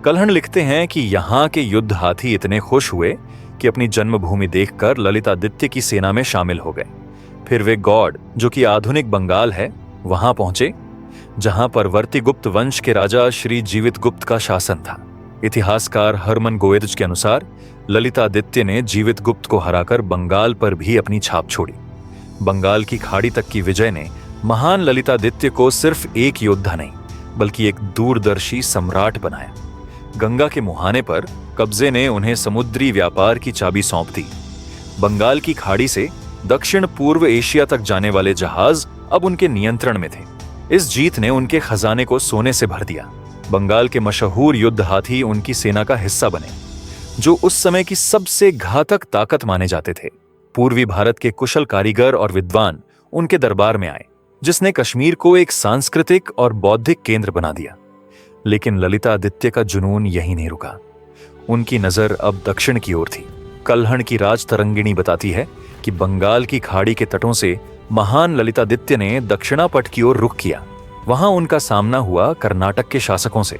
कल्हण लिखते हैं कि यहाँ के युद्ध हाथी इतने खुश हुए कि अपनी जन्मभूमि देखकर ललितादित्य की सेना में शामिल हो गए। फिर वे गौड़, जो कि आधुनिक बंगाल है, वहां पहुंचे, जहां परवर्ती गुप्त वंश के राजा श्री जीवित गुप्त का शासन था। इतिहासकार हरमन गोएज के अनुसार ललितादित्य ने जीवित गुप्त को हराकर बंगाल पर भी अपनी छाप छोड़ी। बंगाल की खाड़ी तक की विजय ने महान ललितादित्य को सिर्फ एक योद्धा नहीं, बल्कि एक दूरदर्शी सम्राट बनाया। गंगा के मुहाने पर कब्जे ने उन्हें समुद्री व्यापार की चाबी सौंप दी। बंगाल की खाड़ी से दक्षिण पूर्व एशिया तक जाने वाले जहाज अब उनके नियंत्रण में थे। इस जीत ने उनके खजाने को सोने से भर दिया। बंगाल के मशहूर युद्ध हाथी उनकी सेना का हिस्सा बने, जो उस समय की सबसे घातक ताकत माने जाते थे। पूर्वी भारत के कुशल कारीगर और विद्वान उनके दरबार में आए, जिसने कश्मीर को एक सांस्कृतिक और बौद्धिक केंद्र बना दिया। लेकिन ललितादित्य का जुनून यहीं नहीं रुका। उनकी नजर अब दक्षिण की ओर थी। कल्हण की राज तरंगिणी बताती है कि बंगाल की खाड़ी के तटों से महान ललितादित्य ने दक्षिणापट की ओर रुख किया। वहां उनका सामना हुआ कर्नाटक के शासकों से।